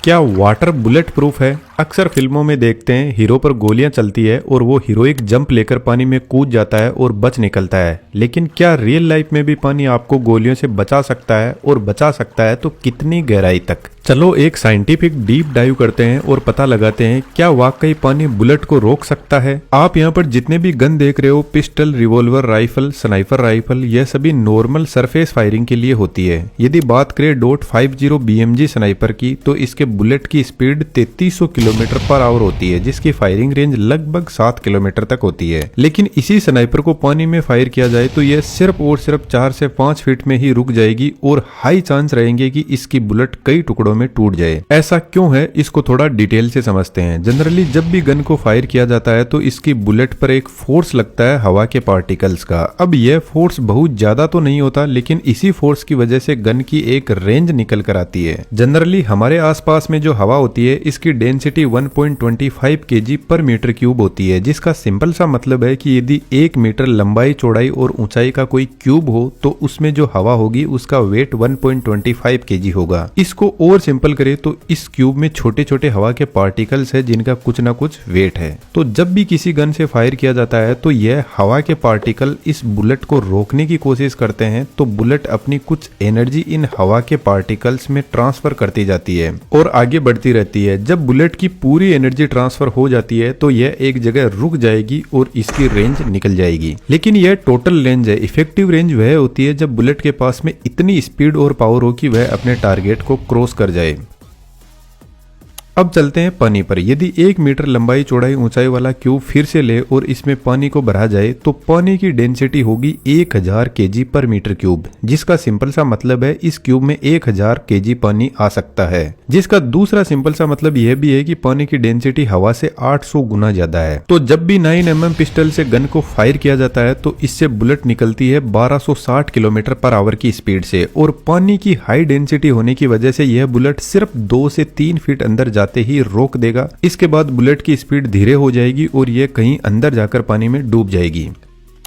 क्या water bullet proof है? अक्सर फिल्मों में देखते हैं हीरो पर गोलियां चलती है और वो हीरोइक जंप लेकर पानी में कूद जाता है और बच निकलता है। लेकिन क्या रियल लाइफ में भी पानी आपको गोलियों से बचा सकता है, और बचा सकता है तो कितनी गहराई तक? चलो एक साइंटिफिक डीप डाइव करते हैं और पता लगाते हैं क्या वाकई पानी बुलेट को रोक सकता है। आप यहाँ पर जितने भी गन देख रहे हो, pistol, revolver, rifle, sniper rifle, यह सभी नॉर्मल सरफेस फायरिंग के लिए होती है। यदि बात करें .50 BMG स्नाइपर की, तो इसके बुलेट की स्पीड 3300 किलोमीटर पर आवर होती है, जिसकी फायरिंग रेंज लगभग 7 किलोमीटर तक होती है। लेकिन इसी स्नाइपर को पानी में फायर किया जाए तो यह सिर्फ और सिर्फ 4 से 5 फीट में ही रुक जाएगी और हाई चांस रहेंगे कि इसकी बुलेट कई टुकड़ों में टूट जाए। ऐसा क्यों है, इसको थोड़ा डिटेल से समझते हैं। जनरली जब भी गन को फायर किया जाता है तो इसकी बुलेट पर एक फोर्स लगता है हवा के पार्टिकल्स का। अब यह फोर्स बहुत ज्यादा तो नहीं होता, लेकिन इसी फोर्स की वजह से गन की एक रेंज निकल कर आती है। जनरली हमारे आसपास में जो हवा होती है, इसकी डेंसिटी 1.25 kg पर मीटर क्यूब होती है, जिसका सिंपल सा मतलब है कि यदि 1 मीटर लंबाई, चौड़ाई और ऊंचाई का कोई क्यूब हो तो उसमें जो हवा होगी उसका वेट 1.25 kg होगा। इसको और सिंपल करें तो इस क्यूब में छोटे छोटे हवा के पार्टिकल्स है जिनका कुछ ना कुछ वेट है। तो जब भी किसी गन से फायर किया जाता है तो यह हवा के पार्टिकल इस बुलेट को रोकने की कोशिश करते हैं, तो बुलेट अपनी कुछ एनर्जी इन हवा के पार्टिकल्स में ट्रांसफर करती जाती है और आगे बढ़ती रहती है। जब बुलेट की पूरी एनर्जी ट्रांसफर हो जाती है तो यह एक जगह रुक जाएगी और इसकी रेंज निकल जाएगी। लेकिन यह टोटल रेंज है। इफेक्टिव रेंज वह होती है जब बुलेट के पास में इतनी स्पीड और पावर हो कि वह अपने टारगेट को क्रॉस कर जाए। अब चलते हैं पानी पर। यदि 1 मीटर लंबाई, चौड़ाई, ऊंचाई वाला क्यूब फिर से ले और इसमें पानी को भरा जाए तो पानी की डेंसिटी होगी 1000 kg पर मीटर क्यूब, जिसका सिंपल सा मतलब है इस क्यूब में 1000 kg पानी आ सकता है। जिसका दूसरा सिंपल सा मतलब यह भी है कि पानी की डेंसिटी हवा से 800 गुना ज्यादा है। तो जब भी 9mm पिस्टल से गन को फायर किया जाता है तो इससे बुलेट निकलती है 1260 किलोमीटर पर आवर की स्पीड से, और पानी की हाई डेंसिटी होने की वजह से यह बुलेट सिर्फ 2 से 3 फीट अंदर जाते ही रोक देगा। इसके बाद बुलेट की स्पीड धीरे हो जाएगी और यह कहीं अंदर जाकर पानी में डूब जाएगी।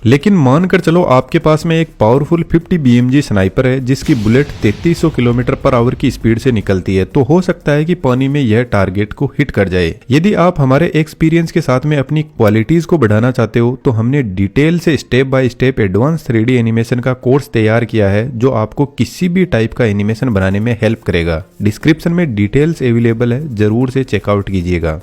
लेकिन मानकर चलो आपके पास में एक पावरफुल 50 BMG स्नाइपर है जिसकी बुलेट 3300 किलोमीटर पर आवर की स्पीड से निकलती है, तो हो सकता है कि पानी में यह टारगेट को हिट कर जाए। यदि आप हमारे एक्सपीरियंस के साथ में अपनी क्वालिटीज को बढ़ाना चाहते हो तो हमने डिटेल से step by step advance 3D animation का कोर्स तैयार किया है जो आपको किसी भी टाइप का एनिमेशन बनाने में हेल्प करेगा। डिस्क्रिप्शन में डिटेल्स अवेलेबल है, जरूर से चेकआउट कीजिएगा।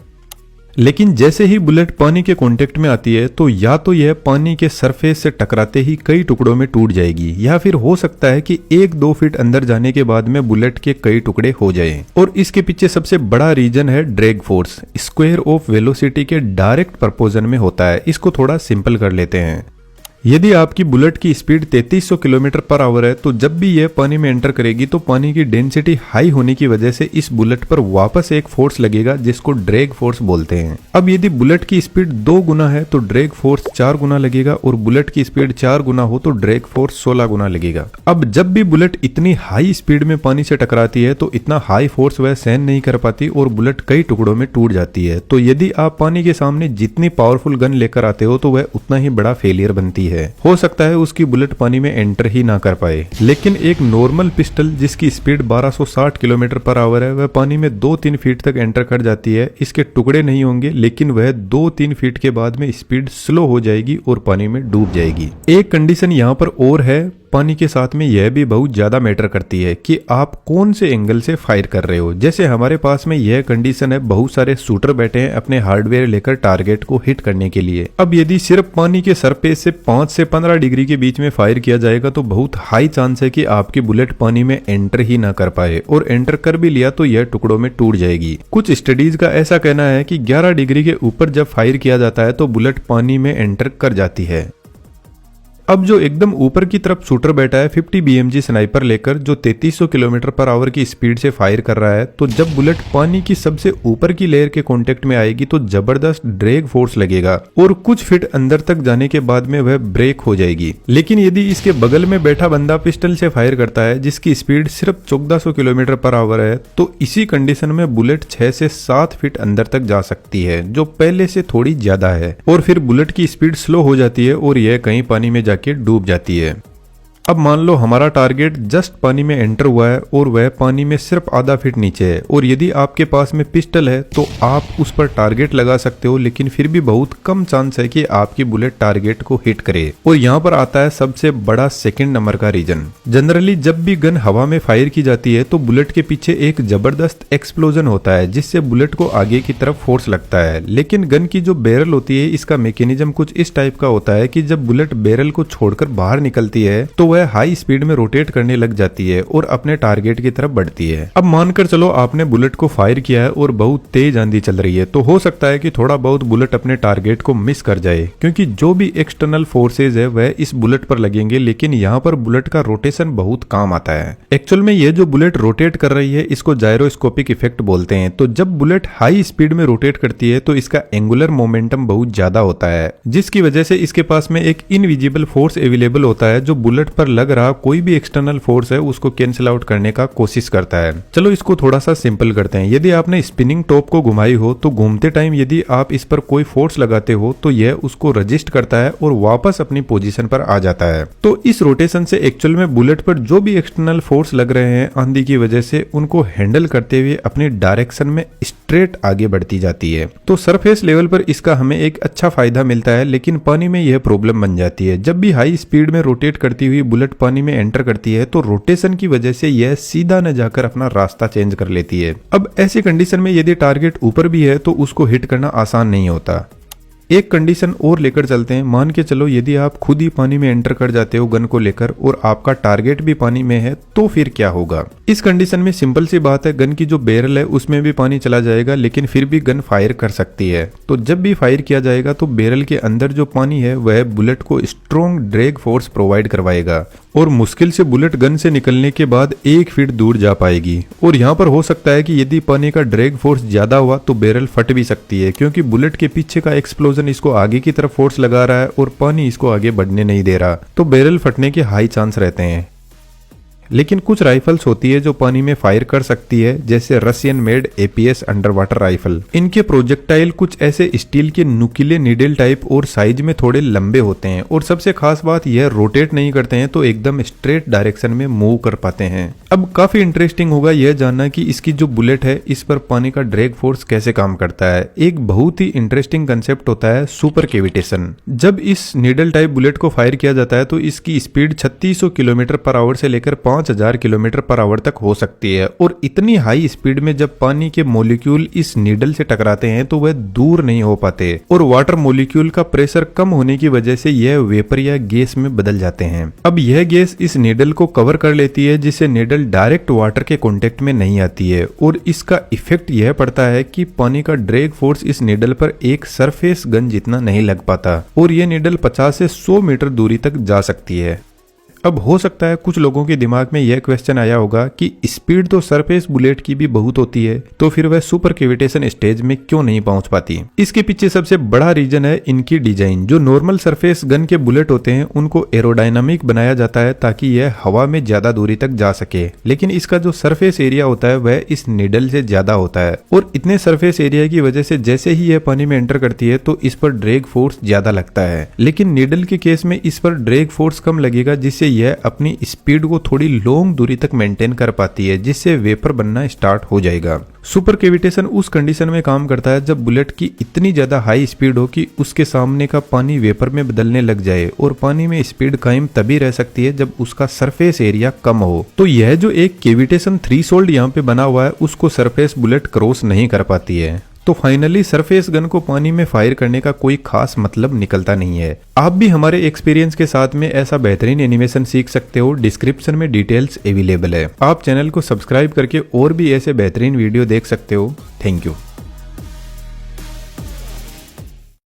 लेकिन जैसे ही बुलेट पानी के कांटेक्ट में आती है तो या तो यह पानी के सरफेस से टकराते ही कई टुकड़ों में टूट जाएगी, या फिर हो सकता है कि 1-2 फीट अंदर जाने के बाद में बुलेट के कई टुकड़े हो जाएं। और इसके पीछे सबसे बड़ा रीजन है drag force. Square of velocity के डायरेक्ट प्रपोर्शन में होता है। इसको थोड़ा सिंपल कर लेते हैं। यदि आपकी बुलेट की स्पीड 3300 किलोमीटर पर आवर है तो जब भी यह पानी में एंटर करेगी तो पानी की डेंसिटी हाई होने की वजह से इस बुलेट पर वापस एक फोर्स लगेगा जिसको ड्रैग फोर्स बोलते हैं। अब यदि बुलेट की स्पीड 2 गुना है तो ड्रैग फोर्स 4 गुना लगेगा, और बुलेट की स्पीड 4 गुना हो तो ड्रैग फोर्स 16 गुना लगेगा। अब जब भी बुलेट इतनी हाई स्पीड में पानी से टकराती है तो इतना हाई फोर्स वह सहन नहीं कर पाती और बुलेट कई टुकड़ों में टूट जाती है। तो यदि आप पानी के सामने जितनी पावरफुल गन लेकर आते हो तो वह उतना ही बड़ा फेलियर बनती है। हो सकता है उसकी बुलेट पानी में एंटर ही ना कर पाए। लेकिन एक नॉर्मल पिस्टल जिसकी स्पीड 1260 किलोमीटर पर आवर है, वह पानी में 2-3 फीट तक एंटर कर जाती है। इसके टुकड़े नहीं होंगे, लेकिन वह 2-3 फीट के बाद में स्पीड स्लो हो जाएगी और पानी में डूब जाएगी। एक कंडीशन यहाँ पर और है, पानी के साथ में यह भी बहुत ज्यादा मैटर करती है कि आप कौन से एंगल से फायर कर रहे हो। जैसे हमारे पास में यह कंडीशन है, बहुत सारे शूटर बैठे हैं अपने हार्डवेयर लेकर टारगेट को हिट करने के लिए। अब यदि सिर्फ पानी के सरफेस से 5 से 15 डिग्री के बीच में फायर किया जाएगा तो बहुत हाई चांस है कि आपकी बुलेट पानी में एंटर ही ना कर पाए, और एंटर कर भी लिया तो यह टुकड़ों में टूट जाएगी। कुछ स्टडीज का ऐसा कहना है कि 11 डिग्री के ऊपर जब फायर किया जाता है तो बुलेट पानी में एंटर कर जाती है। अब जो एकदम ऊपर की तरफ शूटर बैठा है 50 BMG स्नाइपर लेकर, जो 3300 किलोमीटर पर आवर की स्पीड से फायर कर रहा है, तो जब बुलेट पानी की सबसे ऊपर की लेयर के कांटेक्ट में आएगी तो जबरदस्त ड्रैग फोर्स लगेगा और कुछ फीट अंदर तक जाने के बाद में वह ब्रेक हो जाएगी। लेकिन यदि इसके बगल में बैठा बंदा पिस्टल से फायर करता है जिसकी स्पीड सिर्फ 1400 किलोमीटर पर आवर है, तो इसी कंडीशन में बुलेट 6 से 7 फीट अंदर तक जा सकती है, जो पहले से थोड़ी ज्यादा है, और फिर बुलेट की स्पीड स्लो हो जाती है और यह कहीं पानी में जाके डूब जाती है। अब मान लो हमारा टारगेट जस्ट पानी में एंटर हुआ है और वह पानी में सिर्फ आधा फीट नीचे है, और यदि आपके पास में पिस्टल है तो आप उस पर टारगेट लगा सकते हो, लेकिन फिर भी बहुत कम चांस है कि आपकी बुलेट टारगेट को हिट करे। और यहाँ पर आता है सबसे बड़ा सेकंड नंबर का रीजन। जनरली जब भी गन हवा में फायर की जाती है तो बुलेट के पीछे एक जबरदस्त एक्सप्लोजन होता है जिससे बुलेट को आगे की तरफ फोर्स लगता है। लेकिन गन की जो बैरल होती है इसका मैकेनिज्म कुछ इस टाइप का होता है कि जब बुलेट बैरल को छोड़कर बाहर निकलती है तो वह हाई स्पीड में रोटेट करने लग जाती है और अपने टारगेट की तरफ बढ़ती है। अब मानकर चलो आपने बुलेट को फायर किया है और बहुत तेज आंधी चल रही है, तो हो सकता है कि थोड़ा बहुत बुलेट अपने टारगेट को मिस कर जाए, क्योंकि जो भी एक्सटर्नल फोर्सेज है वह इस बुलेट पर लगेंगे। लेकिन यहाँ पर बुलेट का रोटेशन बहुत काम आता है। एक्चुअल में ये जो बुलेट रोटेट कर रही है इसको जायरोस्कोपिक इफेक्ट बोलते हैं। तो जब बुलेट हाई स्पीड में रोटेट करती है तो इसका एंगुलर मोमेंटम बहुत ज्यादा होता है, जिसकी वजह से इसके पास में एक इनविजिबल फोर्स अवेलेबल होता है जो बुलेट पर लग रहा कोई भी एक्सटर्नल फोर्स है उसको कैंसिल आउट करने का कोशिश करता है। चलो इसको थोड़ा सा सिंपल करते हैं। यदि आपने स्पिनिंग टॉप को घुमाई हो तो घूमते टाइम यदि आप इस पर कोई फोर्स लगाते हो तो यह उसको रजिस्ट करता है और वापस अपनी पोजीशन पर आ जाता है। तो इस रोटेशन से एक्चुअल में बुलेट पर जो भी एक्सटर्नल फोर्स लग रहे हैं आंधी की वजह से उनको हैंडल करते हुए अपनी डायरेक्शन में स्ट्रेट आगे बढ़ती जाती है। तो सरफेस लेवल पर इसका हमें एक अच्छा फायदा मिलता है, लेकिन पानी में यह प्रॉब्लम बन जाती है। जब भी हाई स्पीड में रोटेट करती हुई बुलेट पानी में एंटर करती है तो रोटेशन की वजह से यह सीधा न जाकर अपना रास्ता चेंज कर लेती है। अब ऐसी कंडीशन में यदि टारगेट ऊपर भी है तो उसको हिट करना आसान नहीं होता। एक कंडीशन और लेकर चलते हैं। मान के चलो यदि आप खुद ही पानी में एंटर कर जाते हो गन को लेकर और आपका टारगेट भी पानी में है तो फिर क्या होगा। इस कंडीशन में सिंपल सी बात है, गन की जो बैरल है उसमें भी पानी चला जाएगा, लेकिन फिर भी गन फायर कर सकती है। तो जब भी फायर किया जाएगा तो बैरल के अंदर जो पानी है वह बुलेट को स्ट्रॉन्ग ड्रैग फोर्स प्रोवाइड करवाएगा और मुश्किल से बुलेट गन से निकलने के बाद 1 फीट दूर जा पाएगी। और यहाँ पर हो सकता है कि यदि पानी का ड्रैग फोर्स ज्यादा हुआ तो बैरल फट भी सकती है, क्योंकि बुलेट के पीछे का एक्सप्लोजन इसको आगे की तरफ फोर्स लगा रहा है और पानी इसको आगे बढ़ने नहीं दे रहा, तो बैरल फटने के हाई चांस रहते हैं। लेकिन कुछ राइफल्स होती है जो पानी में फायर कर सकती है, जैसे Russian made APS under water rifle. इनके प्रोजेक्टाइल कुछ ऐसे स्टील के नुकीले नीडल टाइप और साइज में थोड़े लंबे होते हैं, और सबसे खास बात यह रोटेट नहीं करते हैं तो एकदम स्ट्रेट डायरेक्शन में मूव कर पाते हैं। अब काफी इंटरेस्टिंग होगा यह जानना कि इसकी जो बुलेट है इस पर पानी का ड्रैग फोर्स कैसे काम करता है। एक बहुत ही इंटरेस्टिंग कंसेप्ट होता है सुपर कैविटेशन। जब इस नीडल टाइप बुलेट को फायर किया जाता है तो इसकी स्पीड 3600 किलोमीटर पर आवर से लेकर 5000 किलोमीटर पर आवर तक हो सकती है, और इतनी हाई स्पीड में जब पानी के मॉलिक्यूल इस नीडल से टकराते हैं तो वह दूर नहीं हो पाते, और वाटर मॉलिक्यूल का प्रेशर कम होने की वजह से यह वेपर या गैस में बदल जाते हैं। अब यह गैस इस नीडल को कवर कर लेती है, जिससे नीडल डायरेक्ट वाटर के कांटेक्ट में नहीं आती है, और इसका इफेक्ट यह पड़ता है कि पानी का ड्रैग फोर्स इस नीडल पर एक सरफेस गन जितना नहीं लग पाता, और यह नीडल 50 से 100 मीटर दूरी तक जा सकती है। अब हो सकता है कुछ लोगों के दिमाग में यह क्वेश्चन आया होगा कि स्पीड तो सरफेस बुलेट की भी बहुत होती है, तो फिर वह सुपर कैविटेशन स्टेज में क्यों नहीं पहुंच पाती। इसके पीछे सबसे बड़ा रीजन है इनकी डिजाइन। जो नॉर्मल सरफेस गन के बुलेट होते हैं उनको एरोडायनामिक बनाया जाता है ताकि यह हवा में ज्यादा दूरी तक जा सके, लेकिन इसका जो सरफेस एरिया होता है वह इस नीडल से ज्यादा होता है, और इतने सरफेस एरिया की वजह से जैसे ही यह पानी में एंटर करती है तो इस पर ड्रैग फोर्स ज्यादा लगता है। लेकिन नीडल के केस में इस पर ड्रैग फोर्स कम लगेगा, जिससे यह अपनी स्पीड को थोड़ी लॉन्ग दूरी तक मेंटेन कर पाती है, जिससे वेपर बनना स्टार्ट हो जाएगा। सुपर कैविटेशन उस कंडीशन में काम करता है जब बुलेट की इतनी ज्यादा हाई स्पीड हो कि उसके सामने का पानी वेपर में बदलने लग जाए, और पानी में स्पीड कायम तभी रह सकती है जब उसका सरफेस एरिया कम हो। तो यह जो एक कैविटेशन थ्रेशोल्ड यहाँ पे बना हुआ है उसको सरफेस बुलेट क्रॉस नहीं कर पाती है। तो फाइनली सरफेस गन को पानी में फायर करने का कोई खास मतलब निकलता नहीं है। आप भी हमारे एक्सपीरियंस के साथ में ऐसा बेहतरीन एनिमेशन सीख सकते हो। डिस्क्रिप्शन में डिटेल्स अवेलेबल है। आप चैनल को सब्सक्राइब करके और भी ऐसे बेहतरीन वीडियो देख सकते हो। Thank you.